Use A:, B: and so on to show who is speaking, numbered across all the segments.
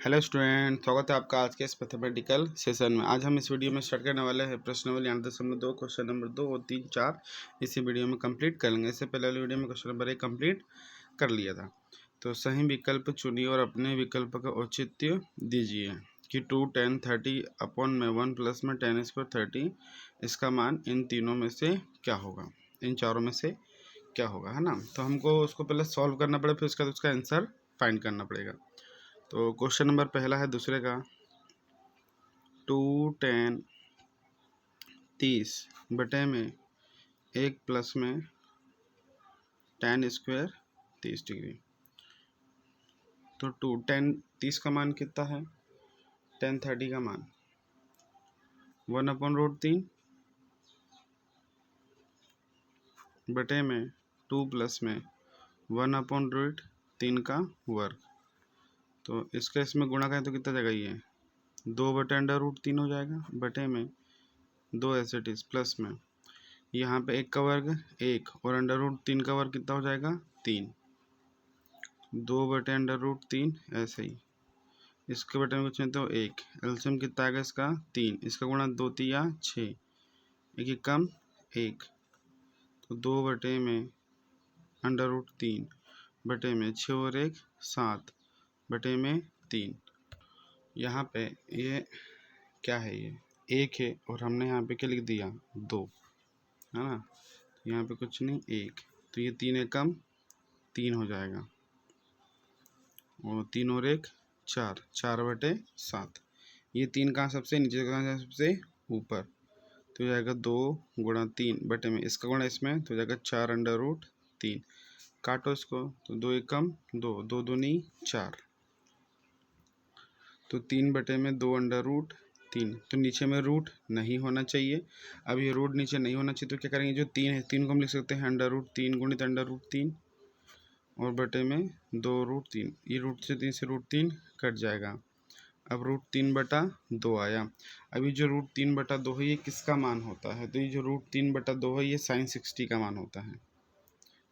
A: Hello student, स्वागत है आपका आज के इस मैथमेटिकल सेशन में। आज हम इस वीडियो में स्टार्ट करने वाले हैं प्रश्नावली 8.2 क्वेश्चन नंबर 2 और 3, 4 इसी वीडियो में कंप्लीट कर लेंगे। इससे पहले वाली वीडियो में क्वेश्चन नंबर 1 कंप्लीट कर लिया था। तो सही विकल्प चुनिए और अपने विकल्प का औचित्य दीजिए कि 2 10 30 अपॉन में 1 प्लस में 10 स्क्वायर 30 इसका मान इन तीनों में से क्या होगा, इन चारों में से क्या होगा, है ना। तो हमको उसको पहले सॉल्व करना पड़ेगा, फिर उसका उसका आंसर फाइंड करना पड़ेगा। तो क्वेश्चन नंबर पहला है दूसरे का 2 10 30 बटे में 1 प्लस में 10 स्क्वायर 30 डिग्री। तो 2 10 30 का मान कितना है, 10 30 का मान 1/√3 बटे में 2 प्लस में 1/√3 का वर्ग। तो इसका इसमें गुणा करें तो कितना जगह ये 2/√3 हो जाएगा, बटे में 2 ऐसे इट इज प्लस में यहाँ पे 1 का वर्ग 1 और √3 का वर्ग कितना हो जाएगा 3, 2/√3 ऐसे ही। इसके बटे में कुछ नहीं तो 1, एलसीएम कितना आएगा इसका 3, इसका गुणा 2 3 6, 1 कम 1, तो 2 बटे में √3 बटे में 6 और 1 7 बटे में 3। यहाँ पे ये क्या है, ये 1 है और हमने यहाँ पे क्या लिख दिया 2, है ना। यहाँ पे कुछ नहीं 1, तो ये 3 एकम 3 हो जाएगा और 3 और 1 4, 4/7। ये 3 कहाँ सबसे नीचे, कहाँ सबसे ऊपर, तो जाएगा 2 गुणा 3 बटे में इसका गुणा इसमें तो जाएगा 4/3। काटो इसको तो 2 एकम 2, 2 दूनी 4, तो 3 बटे में 2/3। तो नीचे में रूट नहीं होना चाहिए। अब ये रूट नीचे नहीं होना चाहिए तो क्या करेंगे, जो 3 है 3 को हम लिख सकते हैं √3 गुणित √3 और बटे में 2√3। ये रूट से 3 कट जाएगा। अब √3/2 आया। अभी जो √3/2 है ये किसका मान होता है, तो ये जो √3/2 है ये sin 60 का मान होता है।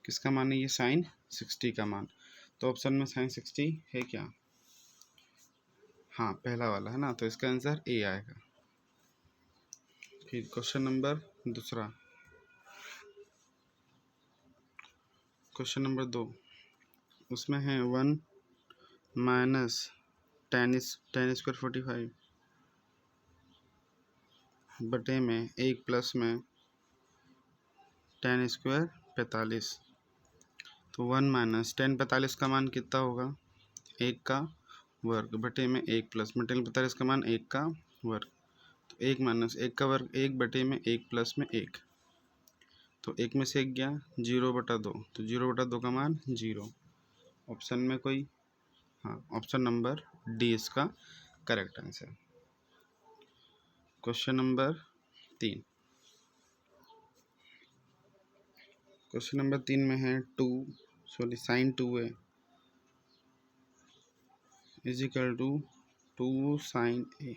A: किसका मान है, ये sin 60 का मान। तो ऑप्शन में sin 60 है क्या, हाँ पहला वाला है ना, तो इसका आंसर ए आएगा। फिर क्वेश्चन नंबर दूसरा, क्वेश्चन नंबर 2, उसमें है 1 माइनस 10 स्क्वायर 45 बटे में 1 प्लस में 10 स्क्वायर 45। तो 1 माइनस 10 45 का मान कितना होगा, 1 का वर्ग बटे में 1 प्लस में 10 45 का मान 1 का वर्ग। तो 1 माइनस 1 का वर्ग 1 बटे में 1 प्लस में 1, तो 1 में से 1 गया 0/2, तो 0/2 का मान 0। ऑप्शन में कोई, हाँ ऑप्शन नंबर डी इसका correct answer. Question number 3, question number 3 में है sin 2a is equal to 2 sin a।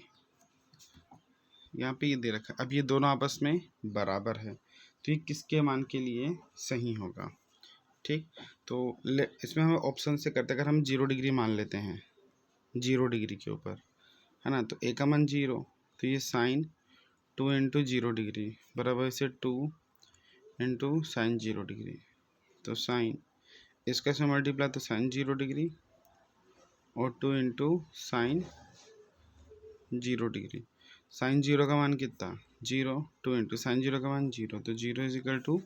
A: यहाँ पे ये दे रखा है। अब ये दोनों आपस में बराबर है तो ये किसके मान के लिए सही होगा, ठीक। तो इसमें हम ऑप्शन से करते हैं। अगर हम 0 डिग्री मान लेते हैं 0 डिग्री के ऊपर, है ना, तो a का मान 0, तो ये sin 2 × 0 डिग्री बराबर से 2 × sin 0 डिग्री। तो साइन इसका से मल्टीप्लाई तो sin 0 डिग्री और 2 × sin 0 डिग्री। sin 0 का मान कितना 0, 2 × sin 0 का मान 0, तो 0 इज इक्वल टू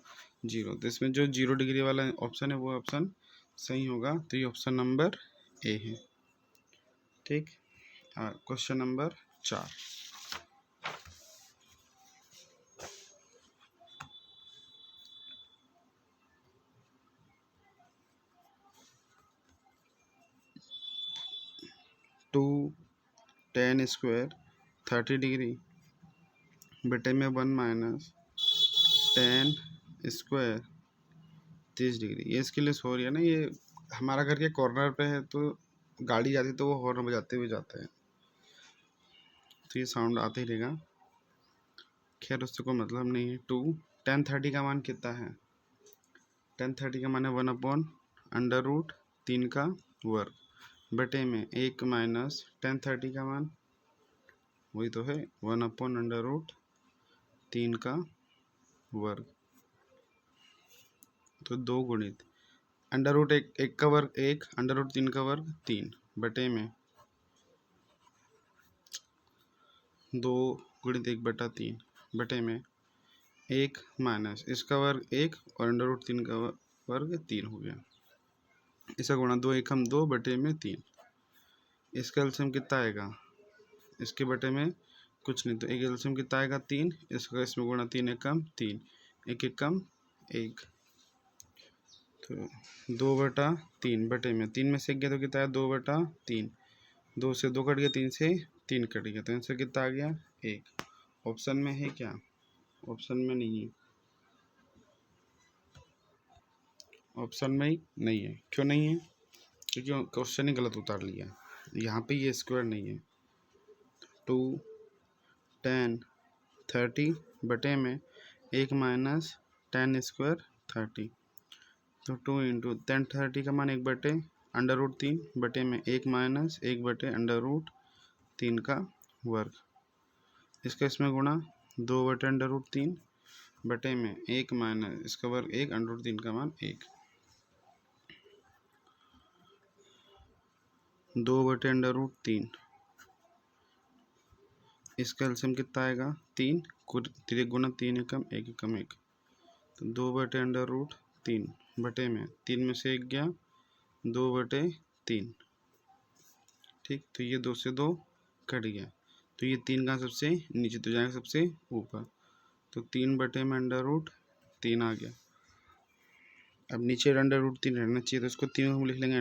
A: 0। तो इसमें जो 0 डिग्री वाला ऑप्शन है वो ऑप्शन सही होगा। तो ये ऑप्शन नंबर ए है, ठीक। Question number 4, to 10 square 30 degree बटे में 1 माइनस 10 स्क्वायर 30 डिग्री। ये इसके लिए सो रही है ना, ये हमारा घर के कॉर्नर पे है तो गाड़ी जाती तो वो हॉर्न बजाते हुए जाते हैं, तो ये साउंड आता ही रहेगा। खैर उससे कोई मतलब नहीं है। 2 10 30 का मान कितना है, 10 30 का मान है 1/√3 का वर्ग बटे में 1 माइनस टेन 30 का मान, वही तो है 1/√3 का वर्ग। तो 2 गुणित √1 का वर्ग 1, √3 का वर्ग 3 बटे में 2 गुणित 1/3 बटे में 1 माइनस इसका वर्ग 1 और √3 का वर्ग 3 हो गया। इसका गुणा 2 एकम 2 बटे में 3। इसका एलसीएम कितना आएगा? इसके बटे में कुछ नहीं, तो एक एलसीएम कितना आएगा 3। इसका इसमें गुणा 3 एकम 3, 1 एकम 1, तो 2/3 बटे में 3 में से 1 गया तो कितना है 2/3। 2 से 2 कट गया, 3 से 3 कट गया, तो आंसर कितना आ गया 1। ऑप्शन में है क्या? ऑप्शन में नहीं है, ऑप्शन में ही नहीं है। क्यों नहीं है? क्योंकि क्वेश्चन ही गलत उतार लिया। यहाँ पे ये स्क्वायर नहीं है। 2 10 30 बटे में 1 माइनस 10 स्क्वायर 30, तो 2 इंटू 10 30 का मान 1/√3 बटे में 1 माइनस 1/√3 का वर्ग। इसका इसमें गुणा 2/√3 बटे में 1 माइनस इसका वर्ग 1 √3 का मान 1, 2/√3। इसका एलसीएम कितना आएगा 3, 3 गुना 3 एकम 1 एकम 1, तो 2/√3 बटे में 3 में से 1 गया 2/3, ठीक। तो ये 2 से 2 कट गया, तो ये 3 का सबसे नीचे तो जाएगा सबसे ऊपर, तो 3 बटे में √3 आ गया। अब नीचे √3 रहना चाहिए, तो इसको 3 हम लिख लेंगे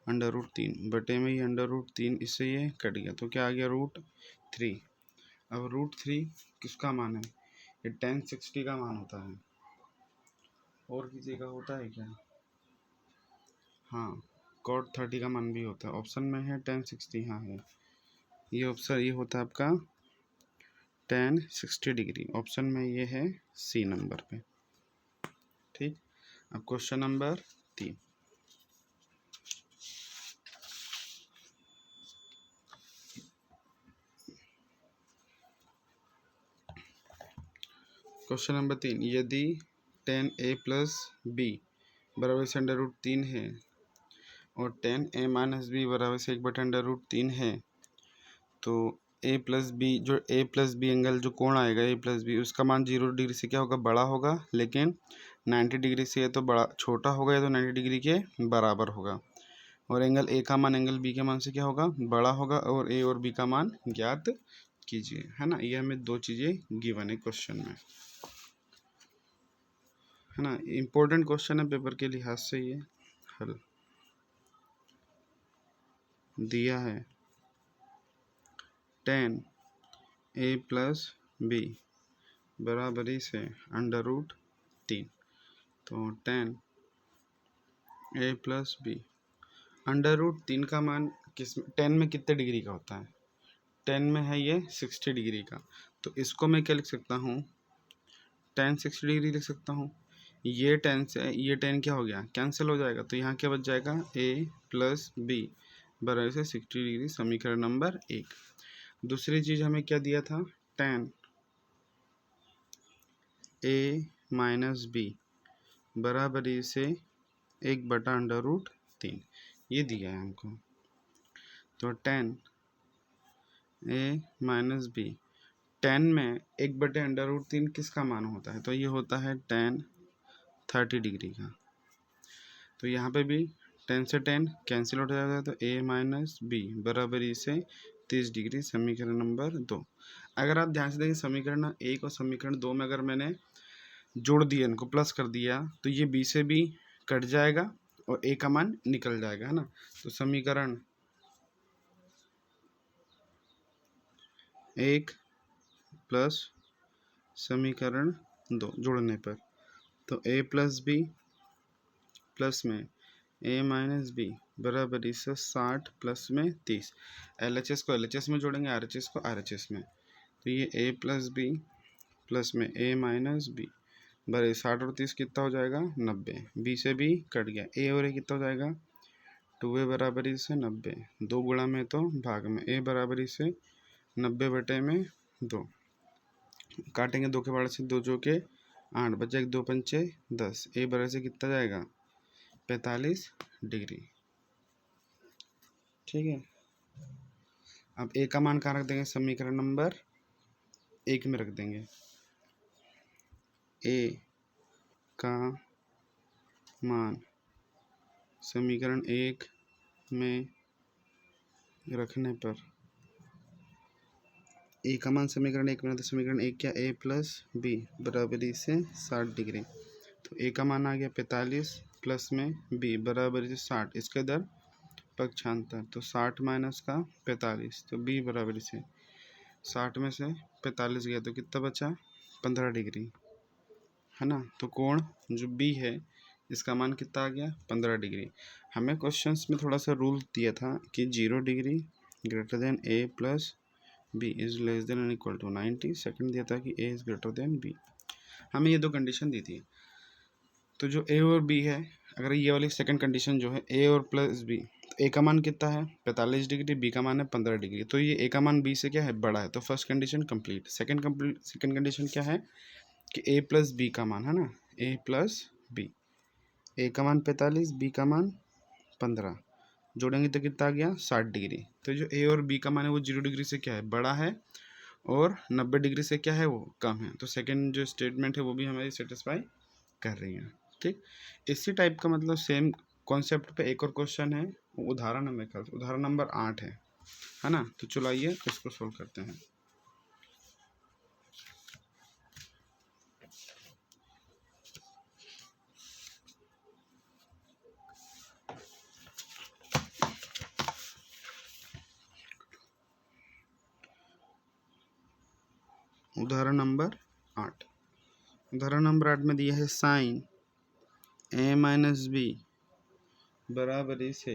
A: √3 बटे में ये √3, इससे ये कट गया, तो क्या आ गया √3। अब √3 किसका मान है? ये tan 60 का मान होता है। और किसी का होता है क्या? हाँ, cot 30 का मान भी होता है। ऑप्शन में है tan 60, हाँ है। ये ऑप्शन ये होता है आपका tan 60 डिग्री। ऑप्शन में ये है सी नंबर पे, ठीक। अब क्वेश्चन नंबर 3। क्वेश्चन नंबर 3, यदि tan a प्लस बी बराबर से √3 है और tan a माइनस बी बराबर से 1/√3 है, तो a प्लस बी जो a प्लस बी एंगल जो कोण आएगा a प्लस बी, उसका मान 0 डिग्री से क्या होगा बड़ा होगा, लेकिन 90 डिग्री से या तो बड़ा छोटा होगा या तो 90 डिग्री के बराबर होगा। और एंगल a का मान एंगल b के मान से क्या होगा बड़ा होगा, और a और b का मान ज्ञात कीजिए, है ना। ये हमें 2 चीज़ें गिवन है क्वेश्चन में, है ना। इम्पोर्टेंट क्वेश्चन है पेपर के लिहाज से। ये हल दिया है tan a प्लस बी बराबरी से √3, तो tan a प्लस बी √3 का मान किस 10 में कितने डिग्री का होता है? 10 में है ये 60 डिग्री का, तो इसको मैं क्या लिख सकता हूँ tan 60 डिग्री लिख सकता हूँ। ये 10 से ये 10 क्या हो गया कैंसिल हो जाएगा, तो यहाँ क्या बच जाएगा a प्लस बी बराबर से 60 डिग्री, समीकरण नंबर 1। दूसरी चीज़ हमें क्या दिया था tan a माइनस बी बराबरी से 1/√3, ये दिया है हमको। तो tan a माइनस बी 10 में 1/√3 किसका मान होता है? तो ये होता है tan 30 डिग्री का। तो यहाँ पे भी 10 से 10 कैंसिल हो जाएगा, तो a माइनस बी बराबरी से 30 डिग्री, समीकरण नंबर 2। अगर आप ध्यान से देखें समीकरण 1 और समीकरण 2 में अगर मैंने जोड़ दिया, इनको प्लस कर दिया, तो ये b से b कट जाएगा और a का मान निकल जाएगा, है ना। तो समीकरण 1 प्लस समीकरण 2 जोड़ने पर, तो a प्लस बी प्लस में a माइनस बी बराबर इससे 60 प्लस में 30, LHS को LHS में जोड़ेंगे, RHS को RHS में, तो ये a प्लस बी प्लस में a माइनस बी बराबर 60 और 30 कितना हो जाएगा 90, b से b कट गया, a और a कितना हो जाएगा 2a बराबरी से 90, 2 गुणा में तो भाग में, a बराबरी से 90 बटे में 2, काटेंगे 2 के बाड़ से 2 जो के 8, बचा 2 पंचे 10, a बराबर से कितना जाएगा 45 डिग्री। ठीक है, अब a का मान कहाँ रख देंगे, समीकरण नंबर 1 में रख देंगे। a का मान समीकरण 1 में रखने पर, a का मान समीकरण 1 में, तो समीकरण 1 क्या, a प्लस बी बराबरी से 60 डिग्री। तो a का मान आ गया 45 प्लस में b बराबरी से 60, इसके दर पक्षांतर, तो 60 माइनस का 45, तो b बराबरी से 60 में से 45 गया तो कितना बचा 15 डिग्री, है ना। तो कोण जो b है इसका मान कितना आ गया 15 डिग्री। हमें क्वेश्चंस में थोड़ा सा रूल दिया था कि 0 degree greater than a plus B is less than and equal to 90, second दिया था कि a इज ग्रेटर देन b। हमें ये दो कंडीशन दी थी। तो जो a और b है, अगर ये वाली सेकंड कंडीशन जो है a और प्लस b, तो a का मान कितना है 45 डिग्री, b का मान है 15 डिग्री, तो ये a का मान b से क्या है बड़ा है, तो first condition complete. Second condition क्या है कि a प्लस b का मान, है ना, a प्लस b, a का मान 45, b का मान 15, जोड़ेंगे तो कितना आ गया 60 डिग्री। तो जो a और b का मान है वो 0 डिग्री से क्या है बड़ा है और 90 डिग्री से क्या है वो कम है। तो सेकंड जो स्टेटमेंट है वो भी हमारी सेटिस्फाई कर रही है। ठीक, इसी टाइप का मतलब सेम कॉन्सेप्ट पे एक और क्वेश्चन है, उदाहरण हमें कर, उदाहरण नंबर 8 है ना। तो चलो आइए इसको सोल्व करते हैं। उदाहरण नंबर 8, उदाहरण नंबर 8 में दिया है साइन a माइनस बी बराबरी से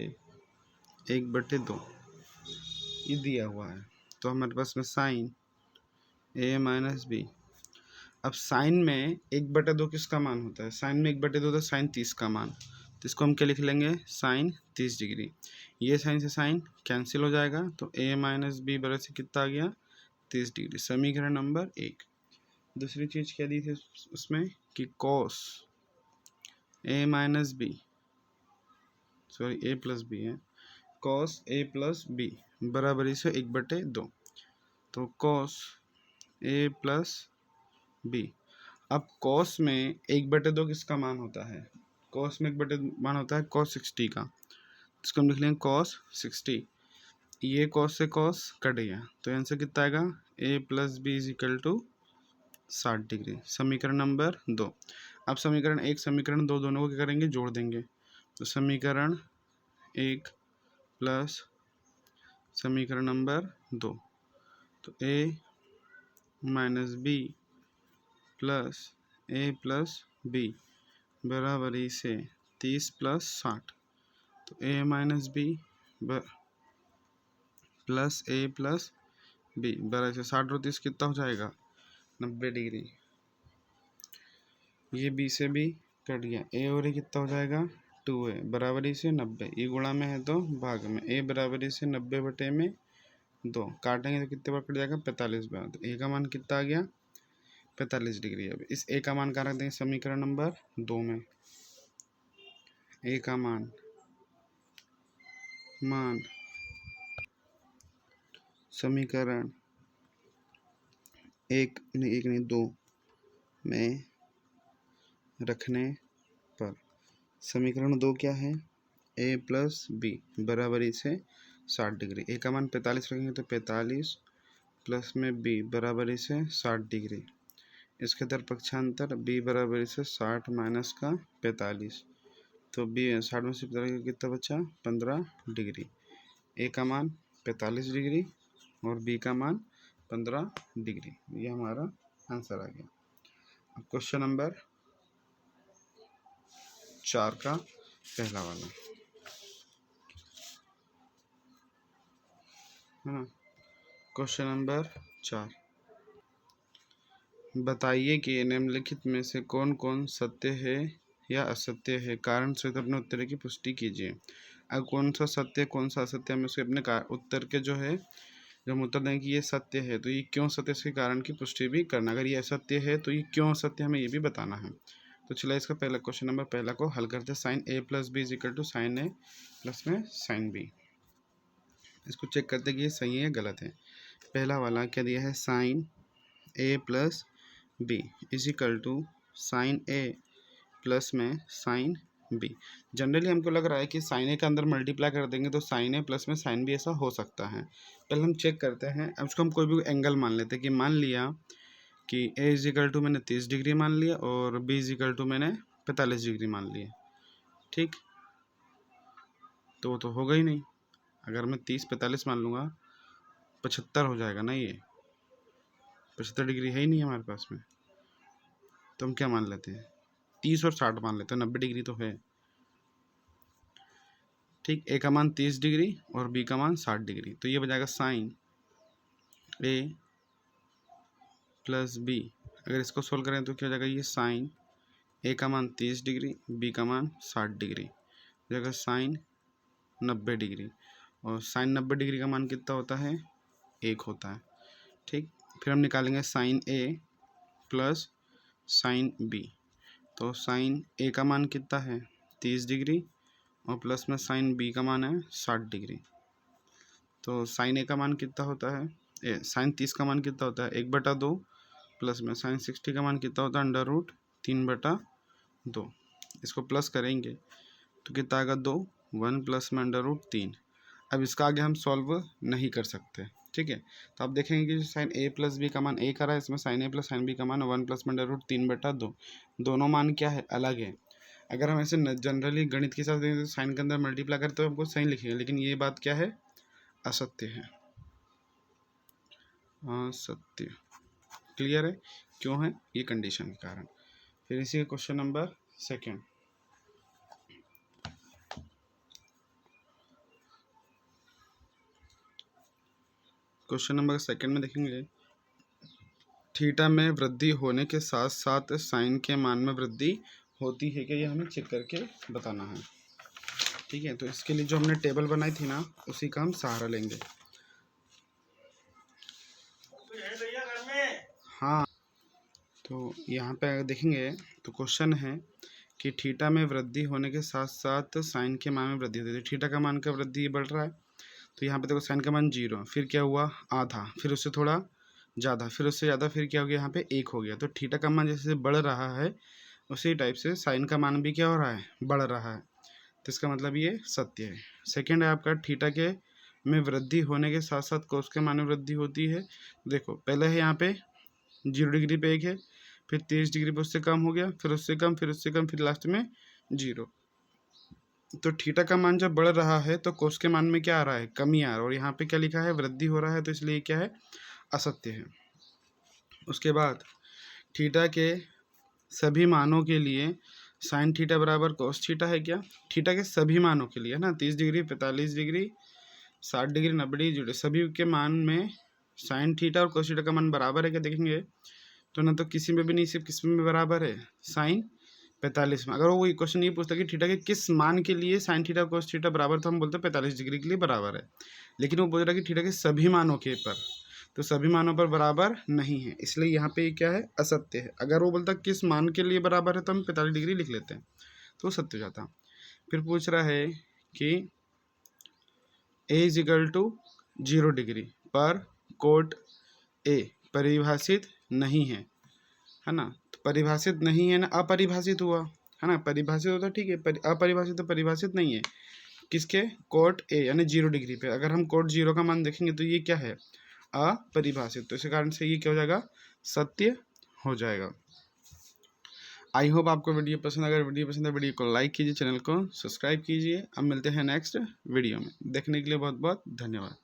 A: 1/2, ये दिया हुआ है। तो हमारे पास में साइन a माइनस बी, अब साइन में 1/2 किसका मान होता है, साइन में 1/2 होता है साइन 30 का मान, तो इसको हम क्या लिख लेंगे साइन 30 डिग्री। ये साइन से साइन कैंसिल हो जाएगा, तो a माइनस बी बराबर से कितना आ गया 30 डिग्री, समीकरण नंबर 1। दूसरी चीज़ क्या दी थी उसमें कि cos a minus B, sorry a plus B है, कॉस a प्लस बी बराबरी से 1/2, तो कॉस a प्लस बी। अब कॉस में 1/2 किसका मान होता है, कॉस में 1/2 मान होता है कॉस 60 का, इसको हम लिख लेंगे कॉस 60। ये कॉस से कॉस कट गया, तो आंसर कितना आएगा a plus B is equal to 60 degree, समीकरण नंबर 2। अब समीकरण 1 समीकरण 2 दोनों को क्या करेंगे जोड़ देंगे, तो समीकरण 1 प्लस समीकरण नंबर 2, तो a minus B plus a plus B बराबरी से 30 प्लस 60, तो a minus B plus a plus B बराबर से 60 और 30 कितना हो जाएगा 90 डिग्री। ये b से b कट गया, a और a कितना हो जाएगा 2a बराबरी से 90, ये गुणा में है तो भाग में, a बराबरी से 90 बटे में 2, काटेंगे तो कितने बार कट जाएगा 45 बार, तो a का मान कितना आ गया 45 डिग्री। अब इस a का मान कहाँ रख देंगे समीकरण नंबर 2 में, a का मान समीकरण 1 नहीं 2 में रखने पर, समीकरण 2 क्या है a प्लस बी बराबरी से 60 डिग्री, a का मान 45 रखेंगे तो 45 प्लस में b बराबरी से 60 डिग्री, इसके दर पक्षांतर b बराबरी से 60 माइनस का 45, तो b 60 में से 45 कितना बचा 15 डिग्री, a का मान 45 डिग्री और b का मान 15 डिग्री, ये हमारा आंसर आ गया। अब क्वेश्चन नंबर 4 का पहला वाला, है ना। क्वेश्चन नंबर 4, बताइए कि निम्नलिखित में से कौन कौन सत्य है या असत्य है, कारण सहित अपने उत्तर की पुष्टि कीजिए। अब कौन सा सत्य कौन सा असत्य, हमें उसके अपने उत्तर के जो है जब हम उत्तर दें कि ये सत्य है तो ये क्यों सत्य, इसके कारण की पुष्टि भी करना। अगर ये असत्य है तो ये क्यों असत्य, हमें ये भी बताना है। तो चलिए इसका पहला क्वेश्चन नंबर पहला को हल करते हैं। Sine A plus B is equal to sine A plus में साइन बी। इसको चेक करते हैं कि ये सही है या गलत है। पहला वाला क्या दिया है, sine A plus B is equal to sine A plus में साइन बी। जनरली हमको लग रहा है कि साइन ए के अंदर मल्टीप्लाई कर देंगे तो साइन ए प्लस में साइन बी, ऐसा हो सकता है। पहले हम चेक करते हैं। अब उसको हम कोई भी एंगल मान लेते हैं कि मान लिया कि ए इज इक्वल टू मैंने 30 डिग्री मान लिया और बी इज इक्वल टू मैंने 45 डिग्री मान लिया। ठीक, तो वो तो होगा ही नहीं। अगर मैं 30 45 मान लूँगा 75 हो जाएगा ना, ये 75 डिग्री है ही नहीं हमारे पास में। तो हम क्या मान लेते हैं, 30 और 60 मान लेते हैं, 90 डिग्री तो है। ठीक, ए का मान 30 डिग्री और बी का मान 60 डिग्री। तो ये बन साइन ए प्लस बी। अगर इसको सोल्व करें तो क्या हो जाएगा, ये साइन ए का मान 30 डिग्री, बी का मान 60 डिग्री, हो जाएगा साइन 90 डिग्री। और साइन 90 डिग्री का मान कितना होता है, 1 होता है। ठीक, फिर हम निकालेंगे sign A plus sine B. तो साइन ए का मान कितना है, 30 डिग्री और प्लस में साइन बी का मान है 60 डिग्री। तो साइन ए का मान कितना होता है, साइन 30 का मान कितना होता है, 1/2 प्लस में साइन 60 का मान कितना होता है, √3/2। इसको प्लस करेंगे तो कितना आएगा, 2, 1 प्लस में √3। अब इसका आगे हम सॉल्व नहीं कर सकते। ठीक है, तो आप देखेंगे कि साइन ए प्लस बी का मान 1 आ रहा है, इसमें sign A plus sine B का मान 1 प्लस में √3/2। दोनों मान क्या है, अलग है। अगर हम ऐसे जनरली गणित के साथ देखें तो साइन के अंदर मल्टीप्लाई करें तो हमको सही लिखेंगे, लेकिन ये बात क्या है, असत्य है, असत्य। क्लियर है, क्यों है, ये कंडीशन के कारण। फिर इसी का question number second. Question number second में देखेंगे, थीटा में वृद्धि होने के साथ साथ साइन के मान में वृद्धि होती है क्या, ये हमें चेक करके बताना है। ठीक है, तो इसके लिए जो हमने टेबल बनाई थी ना, उसी का हम सहारा लेंगे। हाँ, तो यहाँ पे अगर देखेंगे तो क्वेश्चन है कि थीटा में वृद्धि होने के साथ साथ साइन के मान में वृद्धि होती है। थीटा का मान का वृद्धि बढ़ रहा है, तो यहाँ पे देखो साइन का मान 0, फिर क्या हुआ, आधा, फिर उससे थोड़ा ज़्यादा, फिर उससे ज़्यादा, फिर क्या हो गया, यहाँ पे 1 हो गया। तो थीटा का मान जैसे बढ़ रहा है उसी टाइप से साइन का मान भी क्या हो रहा है, बढ़ रहा है। तो इसका मतलब ये सत्य है। सेकेंड है आपका, थीटा के में वृद्धि होने के साथ साथ कोस के मान में वृद्धि होती है। देखो पहले है यहाँ पे 0 डिग्री पे 1 है, फिर 30 डिग्री पे उससे कम हो गया, फिर उससे कम, फिर उससे कम, फिर लास्ट में 0। तो थीटा का मान जब बढ़ रहा है तो कोस के मान में क्या आ रहा है, कमी आ रहा है, और यहाँ पे क्या लिखा है, वृद्धि हो रहा है, तो इसलिए क्या है, असत्य है। उसके बाद थीटा के सभी मानों के लिए साइन थीटा बराबर कोस थीटा है क्या, थीटा के सभी मानों के लिए है ना, 30 डिग्री 45 डिग्री 60 डिग्री 90 डिग्री सभी के मान में साइन थीटा और कोस थीटा का मान बराबर है क्या, देखेंगे तो ना तो किसी में भी नहीं, सिर्फ किस में बराबर है, साइन 45 में। अगर वो क्वेश्चन ये पूछता कि थीटा के किस मान के लिए साइन थीटा कोस थीटा बराबर, तो हम बोलते हैं 45 डिग्री के लिए बराबर है। लेकिन वो बोल रहा है कि थीटा के सभी मानों के पर, तो सभी मानों पर बराबर नहीं है, इसलिए यहाँ पे क्या है, असत्य है। अगर वो बोलता किस मान के लिए बराबर है तो हम 45 डिग्री लिख लेते हैं, तो सत्य हो जाता। फिर पूछ रहा है कि ए इज इक्वल टू 0 डिग्री पर कोट ए परिभाषित नहीं है ना, तो परिभाषित नहीं है ना, अपरिभाषित हुआ है ना, परिभाषित होता ठीक है, अपरिभाषित तो परिभाषित नहीं है। किसके, कोट ए यानी 0 डिग्री पे। अगर हम कोट 0 का मान देखेंगे तो ये क्या है, अपरिभाषित, तो इस कारण से ये क्या हो जाएगा, सत्य हो जाएगा। आई होप आपको वीडियो पसंद, अगर वीडियो पसंद है वीडियो को लाइक कीजिए, चैनल को सब्सक्राइब कीजिए। अब मिलते हैं नेक्स्ट वीडियो में, देखने के लिए बहुत बहुत धन्यवाद।